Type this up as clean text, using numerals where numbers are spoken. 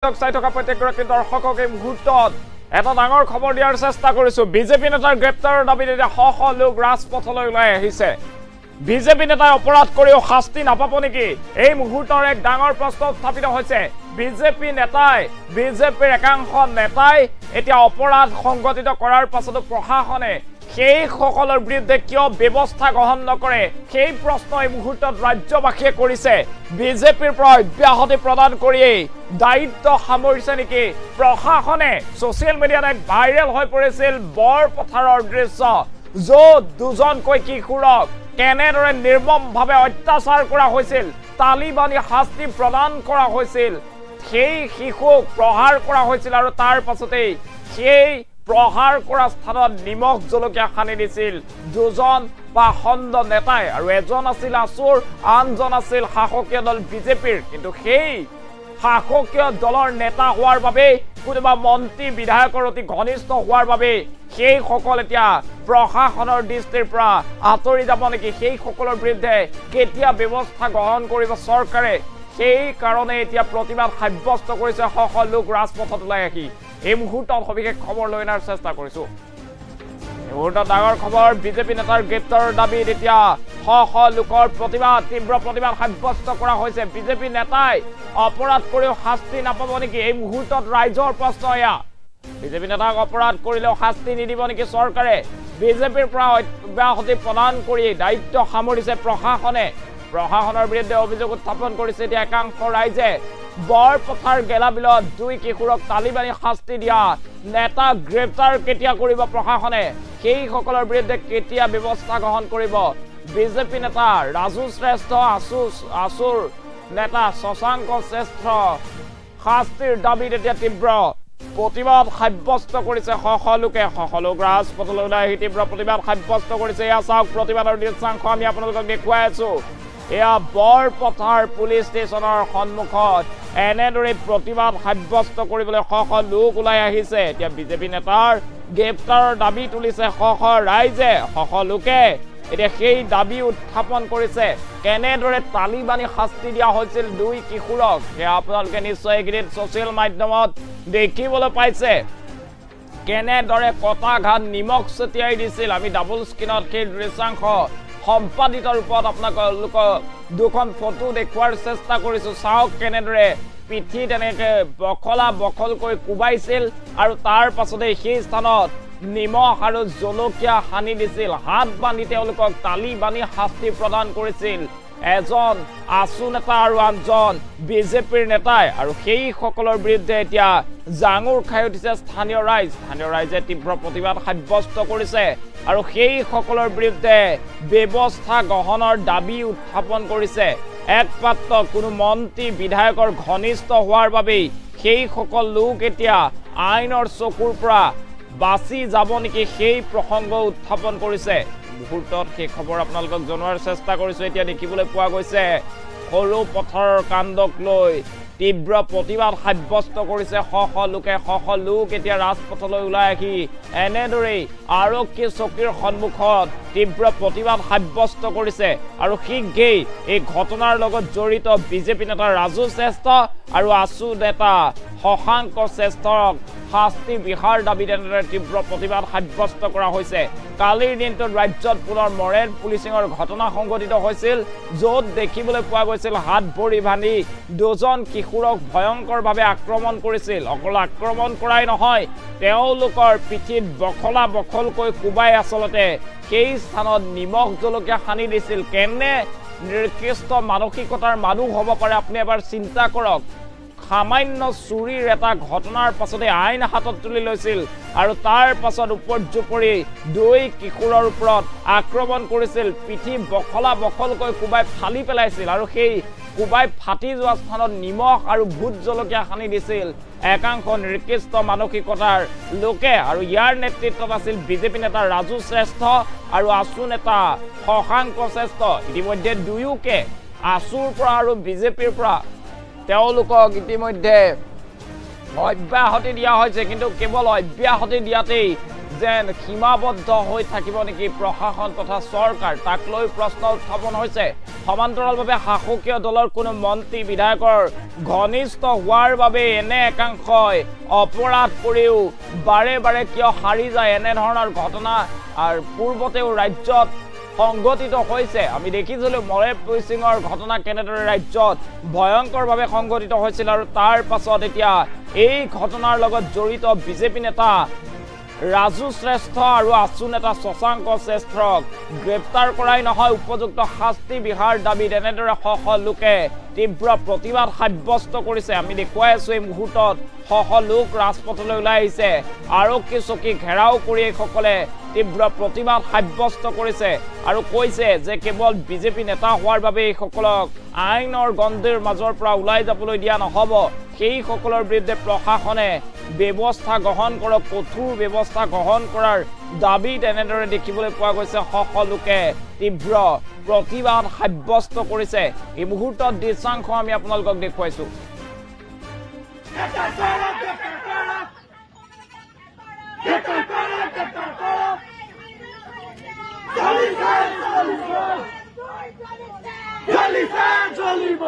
চাই থকা প্ৰত্যেকগৰাকী দৰ্শকক এই মুহূৰ্তত এটা ডাঙৰ খবৰ দিয়াৰ চেষ্টা কৰিছো। বিজেপি নেতাৰ গ্ৰেপ্তাৰৰ দাবীত এতিয়া শ শ লোক ৰাজপথলৈ ওলাই আহিছে। বিজেপি নেতাই অপৰাধ কৰিও শাস্তি নাপাব নেকি? এই মুহূৰ্তৰ এক ডাঙৰ প্ৰশ্ন উত্থাপিত হৈছে। বিজেপিৰ একাংশ নেতাই এতিয়া অপৰাধ সংগঠিত কৰাৰ পাছতো প্ৰশাসনে সেই সকলৰ বিৰুদ্ধে কিয় ব্যৱস্থা গ্ৰহণ নকৰে, সেই প্ৰশ্ন এই মুহূৰ্তত ৰাজ্যবাসীয়ে কৰিছে। বিজেপিৰ পৰা অব্যাহতি প্ৰদান কৰিয়েই দায়িত্ব সামৰিছে নেকি প্ৰশাসনে? ছ'চিয়েল মিডিয়াত এক ভাইৰেল হৈ পৰিছিল বৰপথাৰৰ দৃশ্য, য'ত দুজনকৈ কিশোৰক কেনেদৰে নিৰ্মমভাৱে অত্যাচাৰ কৰা হৈছিল, তালিবানী শাস্তি প্ৰদান কৰা হৈছিল, সেই শিশুক প্ৰহাৰ কৰা হৈছিল আৰু তাৰ পাছতেই সেই প্ৰহাৰ কৰা স্থানত নিমখ জলকীয়া সানি দিছিল দুজন পাখণ্ড নেতাই। আৰু এজন আছিল আছুৰ, আনজন আছিল শাসকীয় দল বিজেপিৰ। কিন্তু সেই শাসকীয় দলৰ নেতা হোৱাৰ বাবে, কোনোবা মন্ত্ৰী বিধায়কৰ অতি ঘনিষ্ঠ হোৱাৰ বাবে সেইসকল এতিয়া প্ৰশাসনৰ দৃষ্টিৰ পৰা আঁতৰি যাব নেকি? সেই সকলৰ বিৰুদ্ধে কেতিয়া ব্যৱস্থা গ্ৰহণ কৰিব চৰকাৰে? সেই কাৰণে এতিয়া প্ৰতিবাদ সাব্যস্ত কৰিছে শ শ লোক ৰাজপথত ওলাই আহি। এই মুহূৰ্তত সবিশেষ খবৰ লৈ অনাৰ চেষ্টা কৰিছো। এই মুহূৰ্তত ডাঙৰ খবৰ, বিজেপি নেতাৰ গ্ৰেপ্তাৰৰ দাবীত এতিয়া শ শ লোকৰ প্ৰতিবাদ, তীব্ৰ প্ৰতিবাদ সাব্যস্ত কৰা হৈছে। বিজেপি নেতাই অপৰাধ কৰিও শাস্তি নাপাব নেকি? এই মুহূৰ্তত ৰাইজৰ প্ৰশ্ন এয়া। বিজেপি নেতাক অপৰাধ কৰিলেও শাস্তি নিদিব নেকি চৰকাৰে? বিজেপিৰ পৰা অব্যাহতি প্ৰদান কৰি দায়িত্ব সামৰিছে প্ৰশাসনে। প্ৰশাসনৰ বিৰুদ্ধে অভিযোগ উত্থাপন কৰিছে এতিয়া একাংশ ৰাইজে। বৰপথাৰ গেলাবিলত দুই কিশোৰক তালিবানী শাস্তি দিয়া নেতাক গ্ৰেপ্তাৰ কেতিয়া কৰিব প্ৰশাসনে? সেইসকলৰ বিৰুদ্ধে কেতিয়া ব্যৱস্থা গ্ৰহণ কৰিব? বিজেপি নেতা ৰাজু শ্ৰেষ্ঠ, আছুৰ নেতা শশাংক শ্ৰেষ্ঠ শাস্তিৰ দাবীত এতিয়া তীব্ৰ প্ৰতিবাদ সাব্যস্ত কৰিছে শ শ লোকে। শ শ লোক ৰাজপথলৈ ওলাই আহি তীব্ৰ প্ৰতিবাদ সাব্যস্ত কৰিছে। এয়া চাওক প্ৰতিবাদৰ দৃশ্যাংশ আমি আপোনালোকক দেখুৱাই আছো। এয়া বৰপথাৰ পুলিচ ষ্টেচনৰ সন্মুখত এনেদৰে প্ৰতিবাদ সাব্যস্ত কৰিবলৈ শ শ লোক ওলাই আহিছে। এতিয়া বিজেপি নেতাৰ গ্ৰেপ্তাৰৰ দাবী তুলিছে শ শ ৰাইজে, শ শ লোকে এতিয়া সেই দাবী উত্থাপন কৰিছে। কেনেদৰে তালিবানী শাস্তি দিয়া হৈছিল দুই কিশোৰক, সেয়া আপোনালোকে নিশ্চয় এইকেইদিন ছ'চিয়েল মাধ্যমত দেখিবলৈ পাইছে। কেনেদৰে কটা ঘাট নিমখ ছটিয়াই দিছিল, আমি ডাবল স্ক্ৰীণত সেই দৃশ্যাংশ সম্পাদিত ৰূপত আপোনালোকক দুখন ফটো দেখুৱাৰ চেষ্টা কৰিছো। চাওক কেনেদৰে পিঠি তেনেকৈ বখলকৈ কোবাইছিল আৰু তাৰ পাছতে সেই স্থানত নিমখ আৰু জলকীয়া সানি দিছিল। হাত বান্ধি তেওঁলোকক তালিবানী শাস্তি প্ৰদান কৰিছিল এজন আছু নেতা আৰু আনজন বিজেপিৰ নেতাই। আৰু সেইসকলৰ বিৰুদ্ধে এতিয়া জাঙুৰ খাই উঠিছে স্থানীয় ৰাইজ। স্থানীয় ৰাইজে তীব্ৰ প্ৰতিবাদ সাব্যস্ত কৰিছে আৰু সেইসকলৰ বিৰুদ্ধে ব্যৱস্থা গ্ৰহণৰ দাবী উত্থাপন কৰিছে। একমাত্ৰ কোনো মন্ত্ৰী বিধায়কৰ ঘনিষ্ঠ হোৱাৰ বাবেই সেইসকল লোক এতিয়া আইনৰ চকুৰ পৰা বাচি যাব নেকি, সেই প্ৰসংগ উত্থাপন কৰিছে। মুহূৰ্তত সেই খবৰ আপোনালোকক জনোৱাৰ চেষ্টা কৰিছো। এতিয়া দেখিবলৈ পোৱা গৈছে সৰু পথাৰৰ কাণ্ডক লৈ তীব্ৰ প্ৰতিবাদ সাব্যস্ত কৰিছে শ শ লোকে। শ শ লোক এতিয়া ৰাজপথলৈ ওলাই আহি এনেদৰেই আৰক্ষী চকীৰ সন্মুখত তীব্ৰ প্ৰতিবাদ সাব্যস্ত কৰিছে। আৰু শীঘ্ৰেই এই ঘটনাৰ লগত জড়িত বিজেপি নেতা ৰাজু শ্ৰেষ্ঠ আৰু আছু নেতা শশাংক শ্ৰেষ্ঠক শাস্তি বিহাৰ দাবীত এনেদৰে তীব্ৰ প্ৰতিবাদ সাব্যস্ত কৰা হৈছে। কালিৰ দিনটোত ৰাজ্যত পুনৰ মৰেণ পুলিচিঙৰ ঘটনা সংঘটিত হৈছিল, য'ত দেখিবলৈ পোৱা গৈছিল হাত ভৰি বান্ধি দুজন কিশোৰক ভয়ংকৰভাৱে আক্ৰমণ কৰিছিল। অকল আক্ৰমণ কৰাই নহয়, তেওঁলোকৰ পিঠিত বখলকৈ কোবাই আচলতে সেই স্থানত নিমখ জলকীয়া সানি দিছিল। কেনে নিকৃষ্ট মানসিকতাৰ মানুহ হ'ব পাৰে আপুনি এবাৰ চিন্তা কৰক। সামান্য চুৰিৰ এটা ঘটনাৰ পাছতে আইন হাতত তুলি লৈছিল আৰু তাৰ পাছত উপৰ্যুপৰি দুই কিশোৰৰ ওপৰত আক্ৰমণ কৰিছিল। পিঠি বখলকৈ কোবাই ফালি পেলাইছিল আৰু সেই কোবাই ফাটি যোৱা স্থানত নিমখ আৰু ভোট জলকীয়া সানি দিছিল একাংশ নিকৃষ্ট মানসিকতাৰ লোকে। আৰু ইয়াৰ নেতৃত্বত আছিল বিজেপি নেতা ৰাজু শ্ৰেষ্ঠ আৰু আছু নেতা শশাংক শ্ৰেষ্ঠ। ইতিমধ্যে দুয়োকে আছুৰ পৰা আৰু বিজেপিৰ পৰা তেওঁলোকক ইতিমধ্যে অব্যাহতি দিয়া হৈছে। কিন্তু কেৱল অব্যাহতি দিয়াতেই যেন সীমাবদ্ধ হৈ থাকিব নেকি প্ৰশাসন তথা চৰকাৰ, তাক লৈ প্ৰশ্ন উত্থাপন হৈছে। শ সমান্তৰালভাৱে শাসকীয় দলৰ কোনো মন্ত্ৰী বিধায়কৰ ঘনিষ্ঠ হোৱাৰ বাবে এনে একাংশই অপৰাধ কৰিও বাৰে বাৰে কিয় হাৰি যায় এনেধৰণৰ ঘটনা আৰু পূৰ্বতেও ৰাজ্যত সংগঠিত হৈছে আমি দেখিছিলোঁ মৰে পুইচিঙৰ ঘটনা কেনেদৰে ৰাজ্যত ভয়ংকৰভাৱে সংগঠিত হৈছিল আৰু তাৰ পাছত এতিয়া এই ঘটনাৰ লগত জড়িত বিজেপি নেতা ৰাজু শ্ৰেষ্ঠ আৰু আছু নেতা শশাংক শ্ৰেষ্ঠক গ্ৰেপ্তাৰ কৰাই নহয় উপযুক্ত শাস্তি বিহাৰ দাবীত এনেদৰে শ লোকে তীব্ৰ প্ৰতিবাদ সাব্যস্ত কৰিছে আমি দেখুৱাই আছো এই মুহূৰ্তত শ লোক ৰাজপথলৈ ওলাই আহিছে আৰক্ষী চকী ঘেৰাও কৰি এইসকলে তীব্ৰ প্ৰতিবাদ সাব্যস্ত কৰিছে আৰু কৈছে যে কেৱল বিজেপি নেতা হোৱাৰ বাবে এইসকলক আইনৰ গণ্ডিৰ মাজৰ পৰা ওলাই যাবলৈ দিয়া নহ'ব সেই সকলৰ বিৰুদ্ধে প্ৰশাসনে ব্যৱস্থা গ্ৰহণ কৰক কঠোৰ ব্যৱস্থা গ্ৰহণ কৰাৰ দাবী তেনেদৰে দেখিবলৈ পোৱা গৈছে শ লোকে তীব্ৰ প্ৰতিবাদ সাব্যস্ত কৰিছে এই মুহূৰ্তত দৃশ্যাংশ আমি আপোনালোকক দেখুৱাইছো Jolly